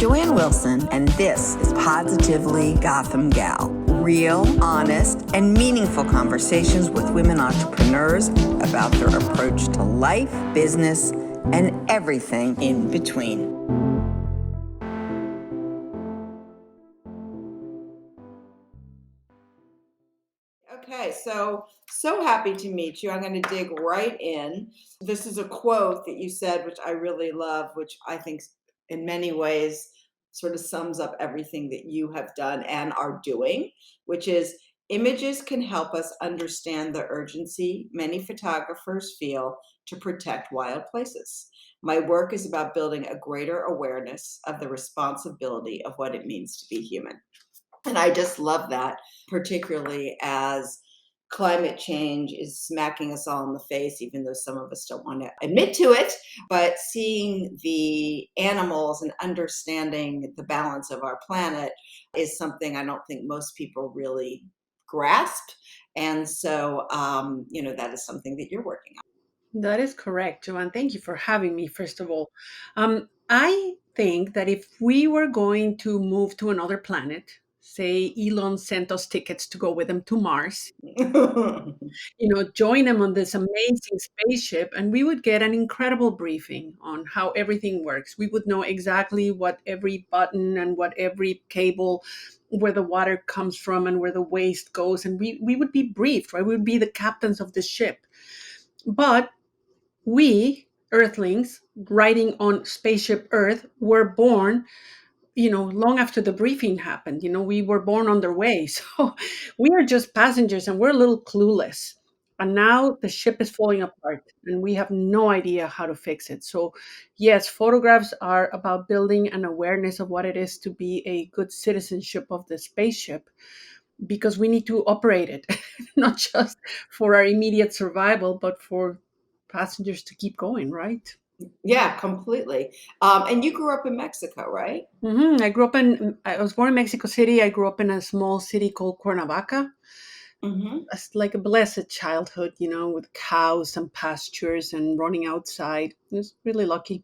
Joanne Wilson, and this is Positively Gotham Gal. Real, honest, and meaningful conversations with women entrepreneurs about their approach to life, business, and everything in between. Okay, so happy to meet you. I'm going to dig right in. This is a quote that you said, which I really love, which I think in many ways sort of sums up everything that you have done and are doing, which is images can help us understand the urgency many photographers feel to protect wild places. My work is about building a greater awareness of the responsibility of what it means to be human. And I just love that, particularly as climate change is smacking us all in the face, even though some of us don't want to admit to it. But seeing the animals and understanding the balance of our planet is something I don't think most people really grasp. And so, that is something that you're working on. That is correct, Joanne. Thank you for having me, first of all. I think that if we were going to move to another planet, say Elon sent us tickets to go with him to Mars, join them on this amazing spaceship, and we would get an incredible briefing on how everything works. We would know exactly what every button and what every cable, where the water comes from and where the waste goes. And we would be briefed, right? We would be the captains of the ship. But we earthlings riding on spaceship earth were born long after the briefing happened. We were born on their way. So we are just passengers and we're a little clueless, and now the ship is falling apart and we have no idea how to fix it. So yes, photographs are about building an awareness of what it is to be a good citizenship of the spaceship, because we need to operate it not just for our immediate survival, but for passengers to keep going, right? Yeah, completely. And you grew up in Mexico, right? I was born in Mexico City. I grew up in a small city called Cuernavaca. Mm-hmm. It's like a blessed childhood, with cows and pastures and running outside. I was really lucky.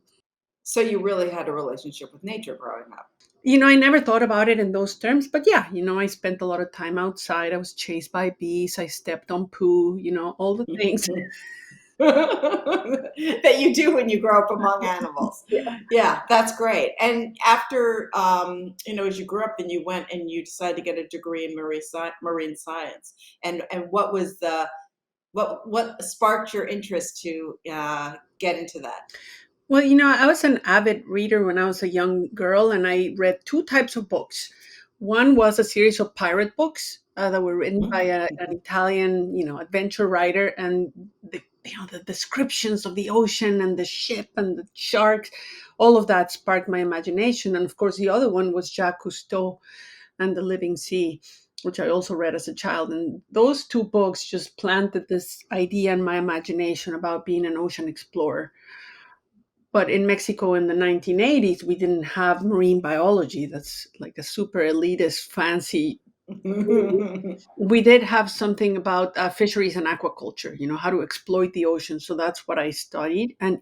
So you really had a relationship with nature growing up. I never thought about it in those terms, but yeah, I spent a lot of time outside. I was chased by bees. I stepped on poo, all the things. That you do when you grow up among animals. Yeah. Yeah, that's great. And after, as you grew up, then you went and you decided to get a degree in marine science. And what was what sparked your interest to get into that? Well, I was an avid reader when I was a young girl, and I read two types of books. One was a series of pirate books that were written by an Italian, adventure writer, and the descriptions of the ocean and the ship and the sharks, all of that sparked my imagination. And of course, the other one was Jacques Cousteau and The Living Sea, which I also read as a child. And those two books just planted this idea in my imagination about being an ocean explorer. But in Mexico in the 1980s, we didn't have marine biology. That's like a super elitist, fancy. We did have something about fisheries and aquaculture, how to exploit the ocean. So that's what I studied. And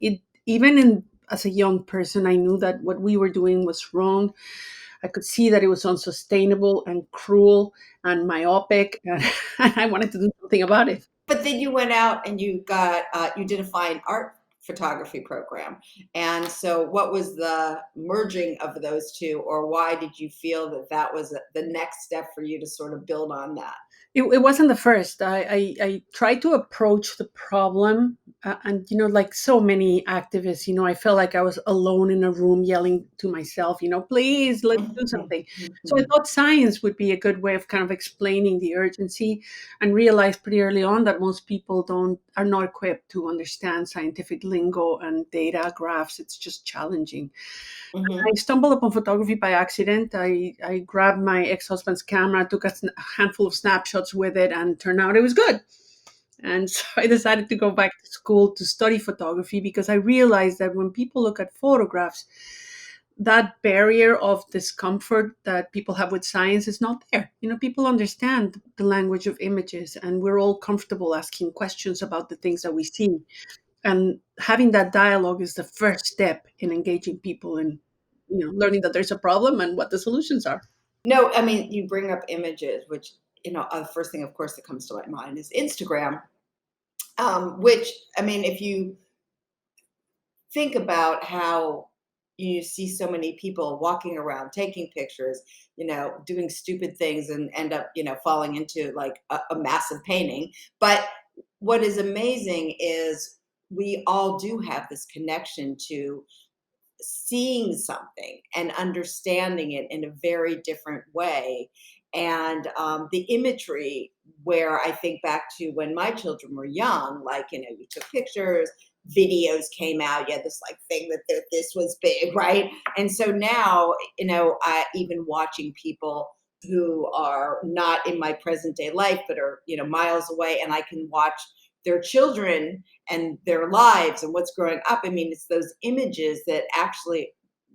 as a young person, I knew that what we were doing was wrong. I could see that it was unsustainable and cruel and myopic, and I wanted to do something about it. But then you went out and you did a fine art photography program. And so what was the merging of those two, or why did you feel that that was the next step for you to sort of build on that? It wasn't the first. I tried to approach the problem, and like so many activists, I felt like I was alone in a room yelling to myself, please let's do something. So I thought science would be a good way of kind of explaining the urgency, and realized pretty early on that most people are not equipped to understand scientific lingo and data graphs. It's just challenging. I stumbled upon photography by accident. I grabbed my ex-husband's camera, took a handful of snapshots with it, and turned out it was good. And so I decided to go back to school to study photography, because I realized that when people look at photographs, that barrier of discomfort that people have with science is not there. People understand the language of images, and we're all comfortable asking questions about the things that we see. And having that dialogue is the first step in engaging people in learning that there's a problem and what the solutions are. No, I mean, you bring up images, which, the first thing, of course, that comes to my mind is Instagram, which, I mean, if you think about how you see so many people walking around taking pictures, doing stupid things and end up, falling into like a massive painting. But what is amazing is we all do have this connection to seeing something and understanding it in a very different way. And the imagery, where I think back to when my children were young, like, you took pictures, videos came out, you had this like thing that this was big, right? And so now, I even watching people who are not in my present day life, but are, miles away, and I can watch their children and their lives and what's growing up. I mean, it's those images that actually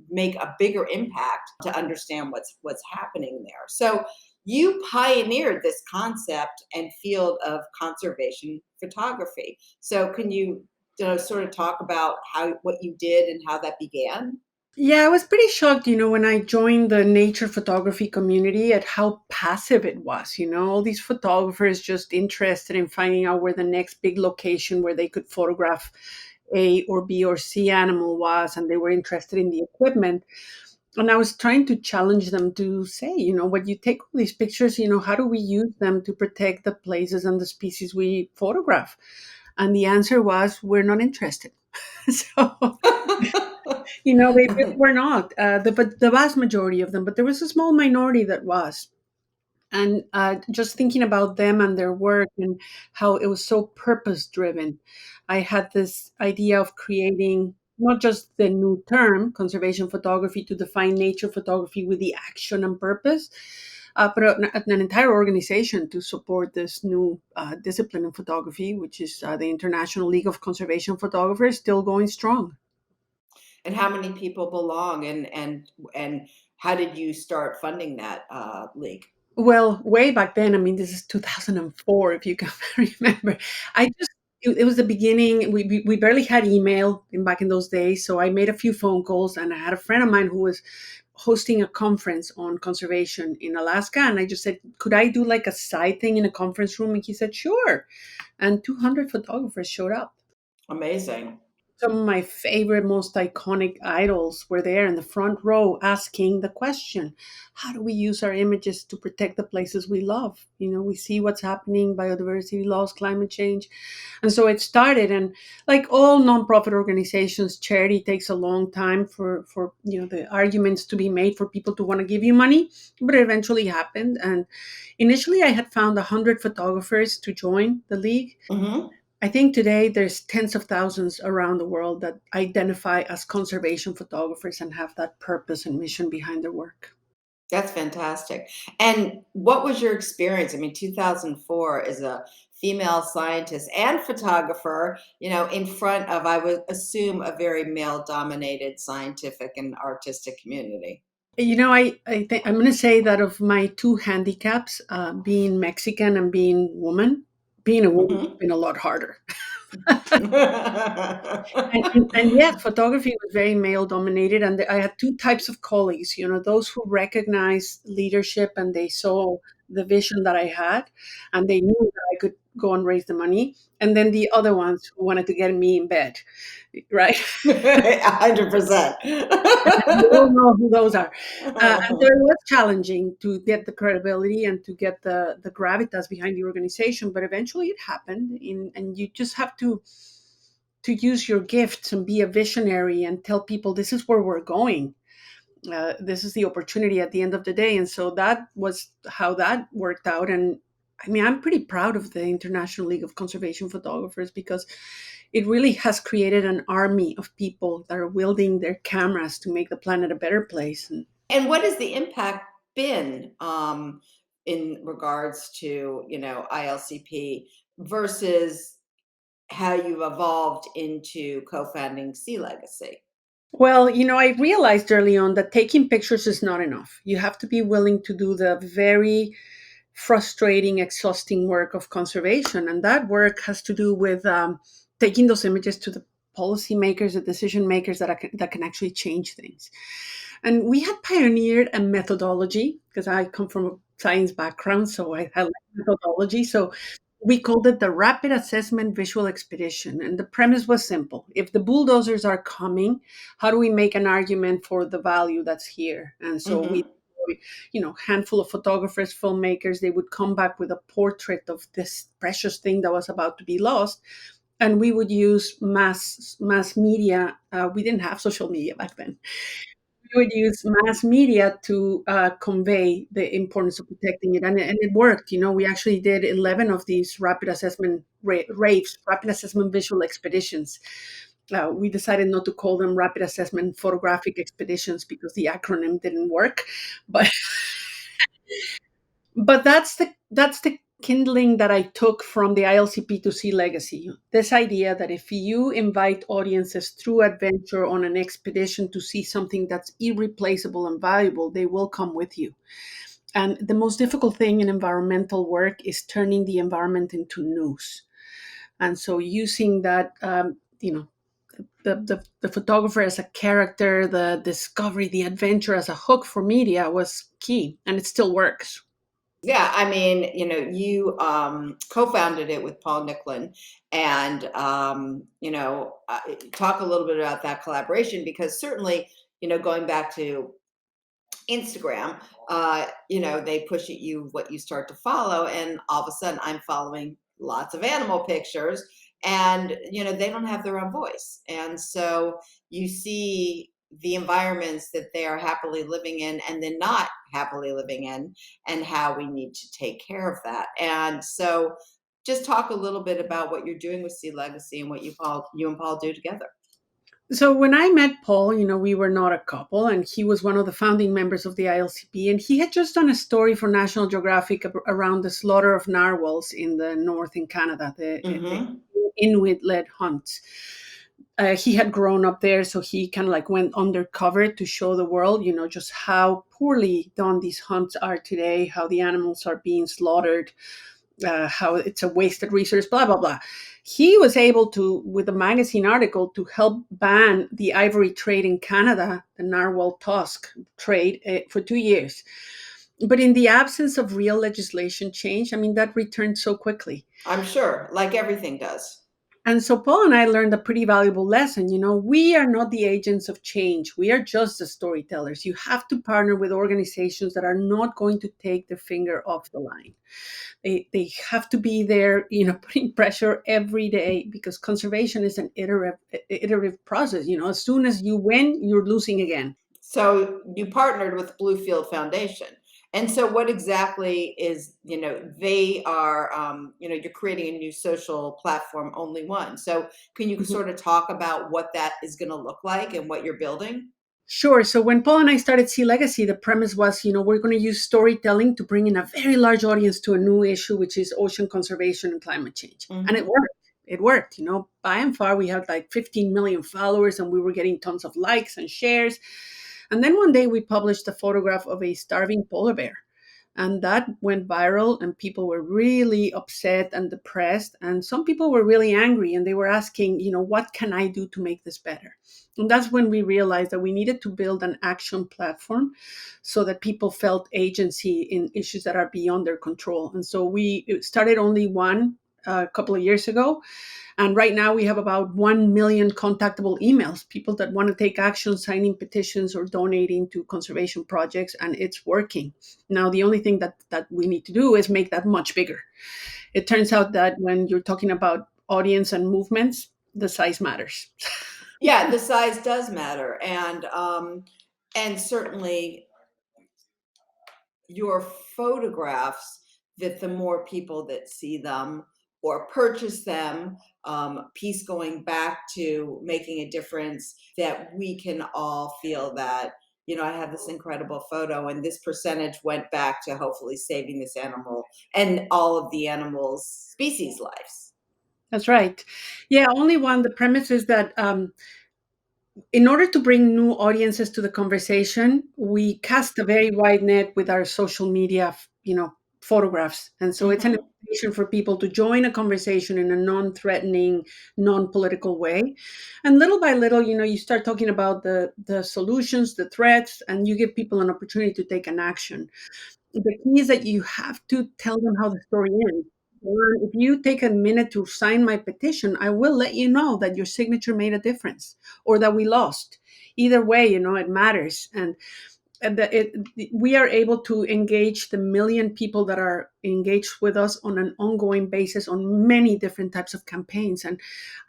make a bigger impact to understand what's happening there. So you pioneered this concept and field of conservation photography. So can you, sort of talk about what you did and how that began? Yeah, I was pretty shocked, when I joined the nature photography community at how passive it was. All these photographers just interested in finding out where the next big location where they could photograph A or B or C animal was, and they were interested in the equipment. And I was trying to challenge them to say, when you take all these pictures, how do we use them to protect the places and the species we photograph? And the answer was, we're not interested. So they really were not, but the vast majority of them, but there was a small minority that was. And just thinking about them and their work and how it was so purpose driven, I had this idea of creating not just the new term, conservation photography, to define nature photography with the action and purpose, but an entire organization to support this new discipline in photography, which is the International League of Conservation Photographers, still going strong. And how many people belong, and how did you start funding that league? Well, way back then, I mean, this is 2004, if you can remember. It was the beginning. We barely had email back in those days. So I made a few phone calls, and I had a friend of mine who was hosting a conference on conservation in Alaska. And I just said, could I do like a side thing in a conference room? And he said, sure. And 200 photographers showed up. Amazing. Some of my favorite, most iconic idols were there in the front row asking the question, how do we use our images to protect the places we love? We see what's happening, biodiversity loss, climate change. And so it started. And like all nonprofit organizations, charity takes a long time for the arguments to be made for people to want to give you money, but it eventually happened. And initially I had found 100 photographers to join the league. Mm-hmm. I think today there's tens of thousands around the world that identify as conservation photographers and have that purpose and mission behind their work. That's fantastic. And what was your experience? I mean, 2004 is a female scientist and photographer, in front of, I would assume, a very male dominated scientific and artistic community. I think I'm going to say that of my two handicaps, being Mexican and being being a woman has Mm-hmm. been a lot harder. And yes, photography was very male dominated, and I had two types of colleagues. Those who recognized leadership and they saw the vision that I had, and they knew that I could go and raise the money, and then the other ones who wanted to get me in bed, right? 100%. We all know who those are. And so it was challenging to get the credibility and to get the gravitas behind the organization, but eventually it happened. And you just have to use your gifts and be a visionary and tell people this is where we're going. This is the opportunity at the end of the day. And so that was how that worked out. And I mean, I'm pretty proud of the International League of Conservation Photographers because it really has created an army of people that are wielding their cameras to make the planet a better place. And what has the impact been, in regards to, ILCP versus how you've evolved into co-founding SeaLegacy? Well, I realized early on that taking pictures is not enough. You have to be willing to do the very frustrating, exhausting work of conservation. And that work has to do with taking those images to the policymakers, the decision makers that can actually change things. And we had pioneered a methodology because I come from a science background, so I like methodology. So we called it the Rapid Assessment Visual Expedition. And the premise was simple. If the bulldozers are coming, how do we make an argument for the value that's here? And so we, handful of photographers, filmmakers, they would come back with a portrait of this precious thing that was about to be lost. And we would use mass media. We didn't have social media back then. We would use mass media to convey the importance of protecting it, and it worked. We actually did 11 of these rapid assessment raves, rapid assessment visual expeditions. We decided not to call them rapid assessment photographic expeditions because the acronym didn't work, but that's the kindling that I took from the ILCP to SeaLegacy. This idea that if you invite audiences through adventure on an expedition to see something that's irreplaceable and valuable, they will come with you. And the most difficult thing in environmental work is turning the environment into news. And so using that, the photographer as a character, the discovery, the adventure as a hook for media was key, and it still works. Yeah, I mean, you co-founded it with Paul Nicklin, and talk a little bit about that collaboration, because certainly, going back to Instagram, they push at you what you start to follow, and all of a sudden I'm following lots of animal pictures, and they don't have their own voice, and so you see the environments that they are happily living in and then not happily living in, and how we need to take care of that. And so just talk a little bit about what you're doing with SeaLegacy and what you and Paul do together. So when I met Paul, we were not a couple, and he was one of the founding members of the ILCP, and he had just done a story for National Geographic around the slaughter of narwhals in the north in Canada, the Inuit-led hunts. He had grown up there, so he kind of like went undercover to show the world, just how poorly done these hunts are today, how the animals are being slaughtered, how it's a wasted resource, blah, blah, blah. He was able to, with a magazine article, to help ban the ivory trade in Canada, the narwhal tusk trade, for 2 years. But in the absence of real legislation change, that returned so quickly. I'm sure, like everything does. And so Paul and I learned a pretty valuable lesson. We are not the agents of change. We are just the storytellers. You have to partner with organizations that are not going to take their finger off the line. They have to be there, putting pressure every day, because conservation is an iterative process. As soon as you win, you're losing again. So you partnered with Bluefield Foundation. And so what exactly is, they are, you're creating a new social platform, Only One. So can you sort of talk about what that is going to look like and what you're building? Sure. So when Paul and I started SeaLegacy, the premise was, we're going to use storytelling to bring in a very large audience to a new issue, which is ocean conservation and climate change. And it worked. It worked. By and far, we had like 15 million followers, and we were getting tons of likes and shares. And then one day we published a photograph of a starving polar bear. And that went viral, and people were really upset and depressed. And some people were really angry, and they were asking, what can I do to make this better? And that's when we realized that we needed to build an action platform so that people felt agency in issues that are beyond their control. And so we started Only One a couple of years ago. And right now we have about 1 million contactable emails, people that want to take action, signing petitions or donating to conservation projects, and it's working. Now, the only thing that we need to do is make that much bigger. It turns out that when you're talking about audience and movements, the size matters. Yeah, the size does matter. And certainly your photographs, that the more people that see them or purchase them, piece going back to making a difference, that we can all feel that, I have this incredible photo, and this percentage went back to hopefully saving this animal and all of the animals' species lives. That's right. Yeah, Only One. The premise is that in order to bring new audiences to the conversation, we cast a very wide net with our social media, photographs. And so it's an invitation for people to join a conversation in a non-threatening, non-political way. And little by little, you start talking about the solutions, the threats, and you give people an opportunity to take an action. The key is that you have to tell them how the story ends. Or if you take a minute to sign my petition, I will let you know that your signature made a difference or that we lost. Either way, it matters. And we are able to engage the million people that are engaged with us on an ongoing basis on many different types of campaigns. And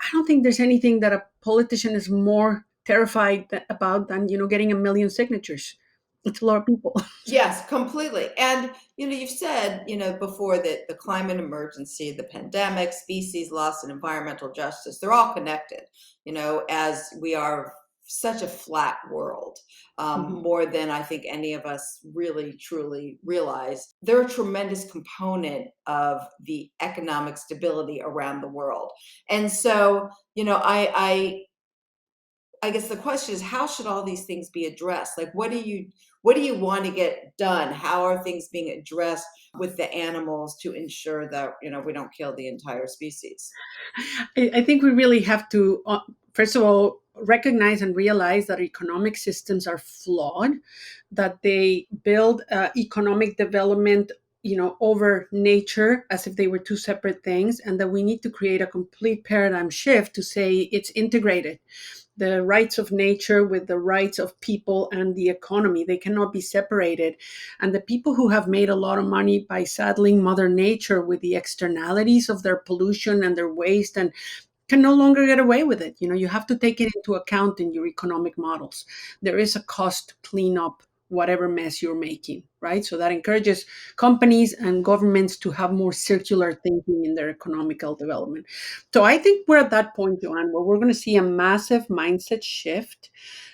I don't think there's anything that a politician is more terrified about than getting a million signatures. It's a lot of people. Yes, completely. And you've said, before that the climate emergency, the pandemic, species loss, and environmental justice, they're all connected, as we are such a flat world, more than I think any of us really truly realize. They're a tremendous component of the economic stability around the world. And so, I guess the question is, how should all these things be addressed? Like, what do you want to get done? How are things being addressed with the animals to ensure that, we don't kill the entire species? I think we really have to, first of all, recognize and realize that economic systems are flawed, that they build economic development, over nature as if they were two separate things, and that we need to create a complete paradigm shift to say it's integrated. The rights of nature with the rights of people and the economy, they cannot be separated. And the people who have made a lot of money by saddling Mother Nature with the externalities of their pollution and their waste and can no longer get away with it. You have to take it into account in your economic models. There is a cost to clean up whatever mess you're making, right? So that encourages companies and governments to have more circular thinking in their economical development. So I think we're at that point, Joanne, where we're going to see a massive mindset shift.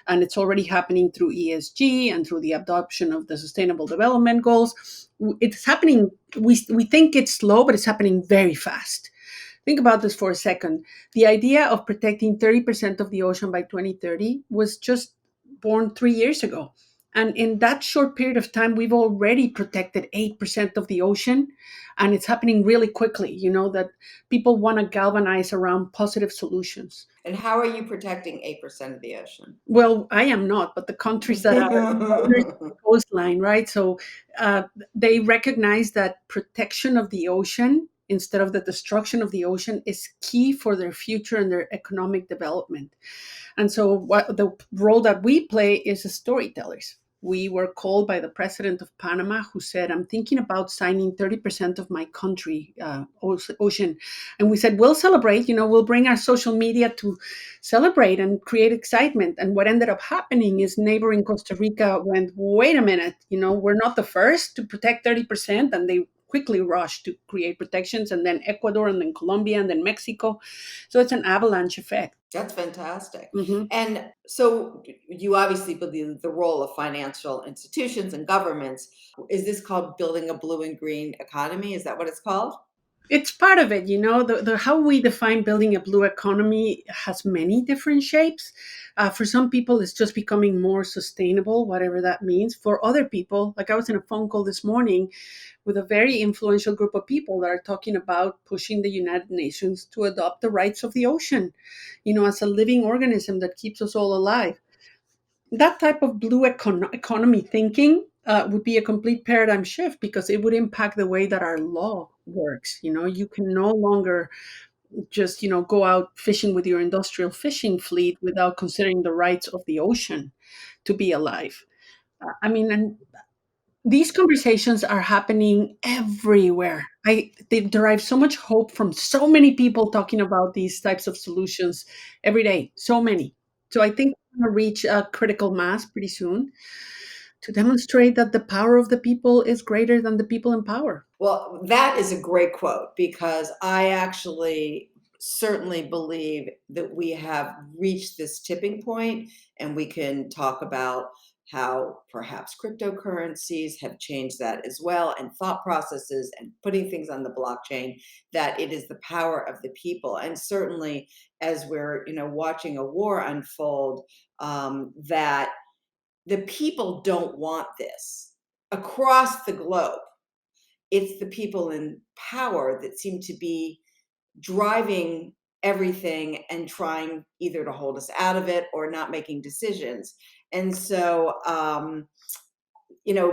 And it's already happening through ESG and through the adoption of the Sustainable Development Goals. It's happening, we think it's slow, but it's happening very fast. Think about this for a second. The idea of protecting 30% of the ocean by 2030 was just born 3 years ago. And in that short period of time, we've already protected 8% of the ocean. And it's happening really quickly, that people want to galvanize around positive solutions. And how are you protecting 8% of the ocean? Well, I am not, but the countries that are owners of the coastline, right? So they recognize that protection of the ocean instead of the destruction of the ocean is key for their future and their economic development. And so what the role that we play is as storytellers. We were called by the president of Panama, who said, I'm thinking about signing 30% of my country ocean. And we said, we'll celebrate, we'll bring our social media to celebrate and create excitement. And what ended up happening is neighboring Costa Rica went, wait a minute, we're not the first to protect 30%. And they quickly rushed to create protections, and then Ecuador, and then Colombia, and then Mexico. So it's an avalanche effect. That's fantastic. Mm-hmm. And so you obviously believe the role of financial institutions and governments. Is this called building a blue and green economy? Is that what it's called? It's part of it, the how we define building a blue economy has many different shapes. For some people, it's just becoming more sustainable, whatever that means. For other people, like I was in a phone call this morning with a very influential group of people that are talking about pushing the United Nations to adopt the rights of the ocean, as a living organism that keeps us all alive. That type of blue economy thinking would be a complete paradigm shift because it would impact the way that our law works. You can no longer just go out fishing with your industrial fishing fleet without considering the rights of the ocean to be alive. And these conversations are happening everywhere. They derive so much hope from so many people talking about these types of solutions every day. So many. So I think we're going to reach a critical mass pretty soon to demonstrate that the power of the people is greater than the people in power. Well, that is a great quote because I actually certainly believe that we have reached this tipping point, and we can talk about how perhaps cryptocurrencies have changed that as well, and thought processes and putting things on the blockchain, that it is the power of the people. And certainly as we're watching a war unfold, that the people don't want this across the globe. it's the people in power that seem to be driving everything and trying either to hold us out of it or not making decisions. And so,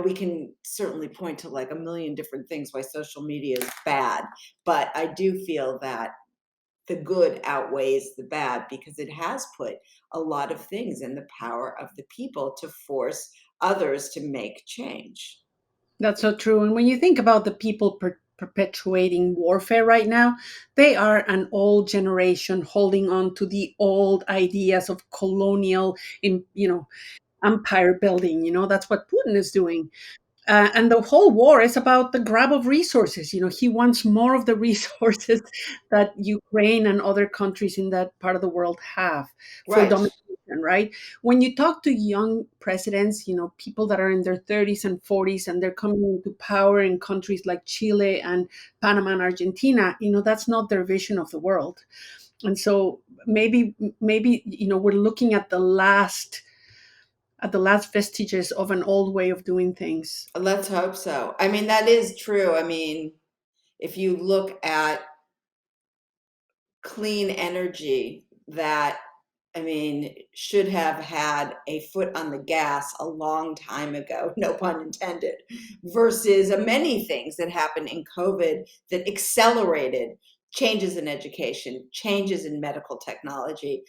we can certainly point to like a million different things why social media is bad, but I do feel that the good outweighs the bad because it has put a lot of things in the power of the people to force others to make change. That's so true. And when you think about the people perpetuating warfare right now, they are an old generation holding on to the old ideas of colonial, empire building. That's what Putin is doing. And the whole war is about the grab of resources. He wants more of the resources that Ukraine and other countries in that part of the world have for Right. domination, right? When you talk to young presidents, people that are in their 30s and 40s, and they're coming into power in countries like Chile and Panama and Argentina, that's not their vision of the world. And so maybe, we're looking at the last vestiges of an old way of doing things. Let's hope so. I mean, that is true. I mean, if you look at clean energy that, I mean, should have had a foot on the gas a long time ago, no pun intended, versus many things that happened in COVID that accelerated changes in education, changes in medical technology.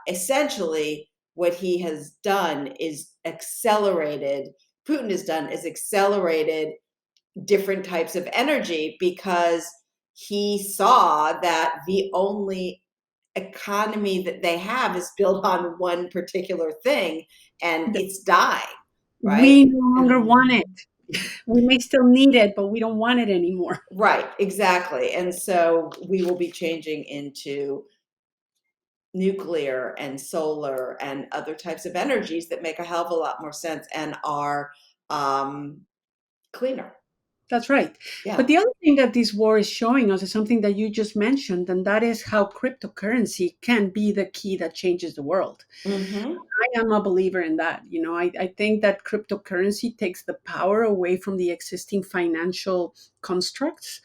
Essentially, what he has done is Putin has done is accelerated different types of energy because he saw that the only economy that they have is built on one particular thing and it's dying, right? We no longer want it. We may still need it, but we don't want it anymore. Right, exactly. And so we will be changing into nuclear and solar and other types of energies that make a hell of a lot more sense and are cleaner. That's right. Yeah. But the other thing that this war is showing us is something that you just mentioned, and that is how cryptocurrency can be the key that changes the world. Mm-hmm. I am a believer in that. I think that cryptocurrency takes the power away from the existing financial constructs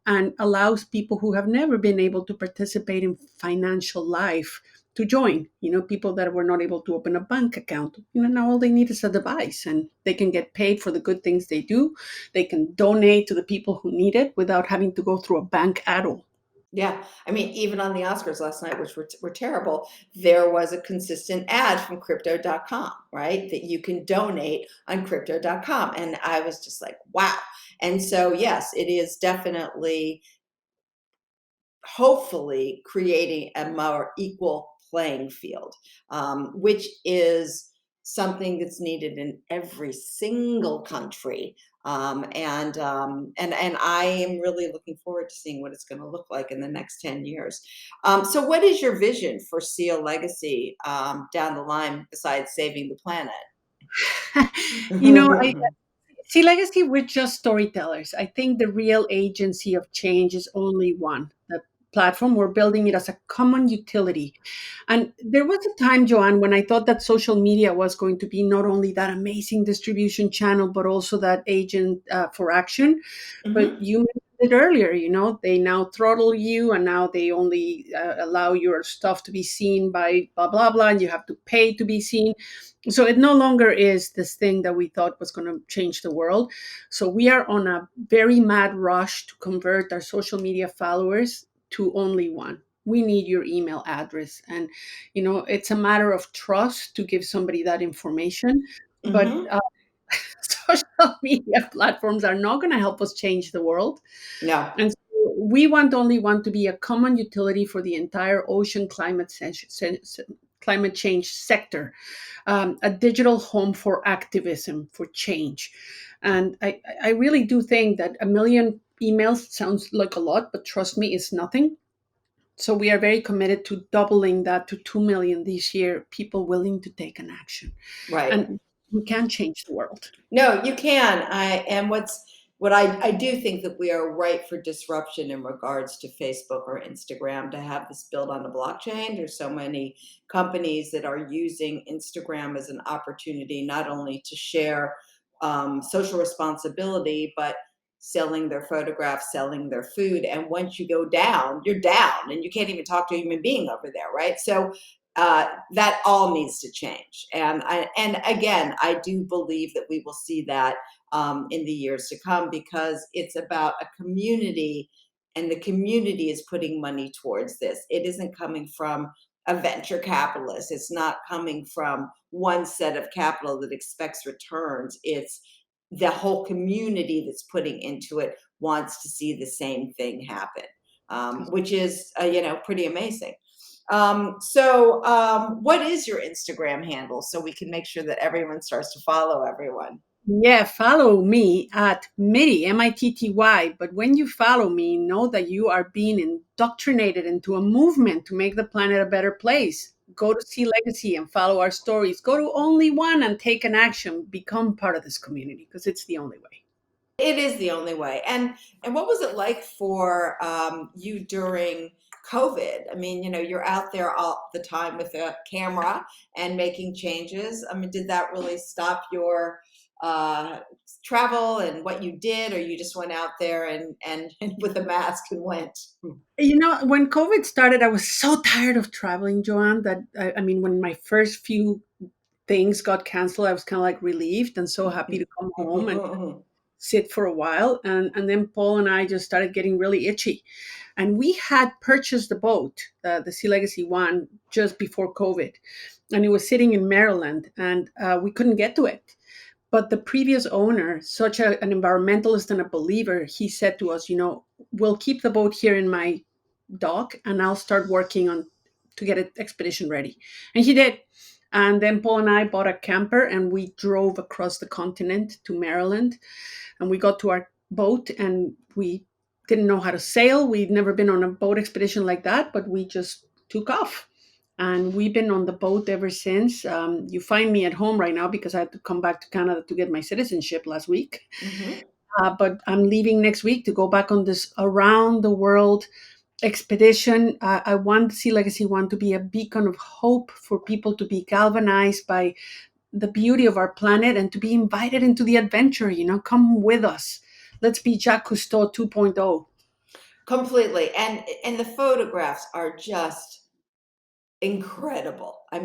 and allows people who have never been able to participate in financial life to join. People that were not able to open a bank account. Now all they need is a device and they can get paid for the good things they do. They can donate to the people who need it without having to go through a bank at all. Yeah. I mean, even on the Oscars last night, which were terrible, there was a consistent ad from crypto.com, right? That you can donate on crypto.com. And I was just like, wow. And so, yes, it is definitely, hopefully, creating a more equal playing field, which is something that's needed in every single country. And I am really looking forward to seeing what it's going to look like in the next 10 years. So what is your vision for SeaLegacy down the line besides saving the planet? I see legacy, we're just storytellers. I think the real agency of change is only one. The platform, we're building it as a common utility. And there was a time, Joanne, when I thought that social media was going to be not only that amazing distribution channel, but also that agent for action. But Mhm. you mentioned it earlier, they now throttle you and now they only allow your stuff to be seen by blah, blah, blah, and you have to pay to be seen. So it no longer is this thing that we thought was going to change the world. So we are on a very mad rush to convert our social media followers to only one. We need your email address. And, it's a matter of trust to give somebody that information. But Mhm. social media platforms are not going to help us change the world. No. And so we only want to be a common utility for the entire ocean climate change sector, a digital home for activism, for change. And I really do think that a million emails sounds like a lot, but trust me, it's nothing. So we are very committed to doubling that to 2 million this year, people willing to take an action. Right. And we can change the world. No, you can. What I do think that we are ripe for disruption in regards to Facebook or Instagram to have this built on the blockchain. There's so many companies that are using Instagram as an opportunity not only to share social responsibility, but selling their photographs, selling their food. And once you go down, you're down and you can't even talk to a human being over there, right? So that all needs to change. And again, I do believe that we will see that in the years to come, because it's about a community, and the community is putting money towards this. It isn't coming from a venture capitalist. It's not coming from one set of capital that expects returns. It's the whole community that's putting into it wants to see the same thing happen, which is pretty amazing. What is your Instagram handle so we can make sure that everyone starts to follow everyone? Yeah, follow me at Mitty, Mitty. But when you follow me, know that you are being indoctrinated into a movement to make the planet a better place. Go to SeaLegacy and follow our stories. Go to Only One and take an action. Become part of this community, because it's the only way. It is the only way. And what was it like for you during COVID? I mean, you're out there all the time with a camera and making changes. I mean, did that really stop your travel and what you did, or you just went out there and with a mask and went? When COVID started, I was so tired of traveling, Joanne, that I mean, when my first few things got canceled, I was kind of like relieved and so happy to come home and sit for a while. And then Paul and I just started getting really itchy. And we had purchased the boat, the SeaLegacy one, just before COVID. And it was sitting in Maryland, and we couldn't get to it. But the previous owner, such an environmentalist and a believer, he said to us, we'll keep the boat here in my dock, and I'll start working on to get an expedition ready. And he did. And then Paul and I bought a camper, and we drove across the continent to Maryland. And we got to our boat, and we didn't know how to sail. We'd never been on a boat expedition like that, but we just took off. And we've been on the boat ever since. You find me at home right now because I had to come back to Canada to get my citizenship last week. Mm-hmm. But I'm leaving next week to go back on this around the world expedition. I want SeaLegacy One to be a beacon of hope for people to be galvanized by the beauty of our planet and to be invited into the adventure. Come with us. Let's be Jacques Cousteau 2.0. Completely. And the photographs are just incredible. I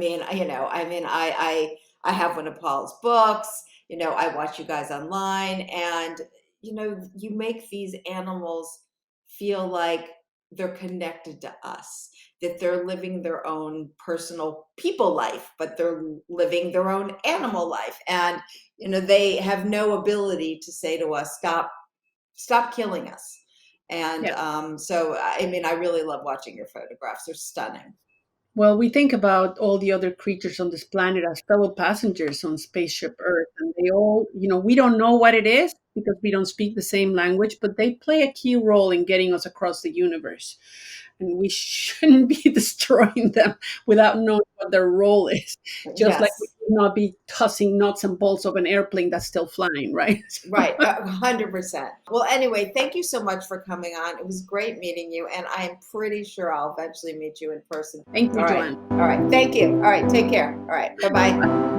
have one of Paul's books. I watch you guys online, and you make these animals feel like they're connected to us, that they're living their own personal people life, but they're living their own animal life. And they have no ability to say to us, stop killing us. And I really love watching your photographs. They're stunning. Well, we think about all the other creatures on this planet as fellow passengers on spaceship Earth, and they all, we don't know what it is because we don't speak the same language, but they play a key role in getting us across the universe. And we shouldn't be destroying them without knowing what their role is. Just like we Yes. should not be tossing nuts and bolts of an airplane that's still flying, right? Right, 100%. Well, anyway, thank you so much for coming on. It was great meeting you, and I'm pretty sure I'll eventually meet you in person. Thank you, All right. Joanne. All right. Thank you. All right. Take care. All right. Bye-bye.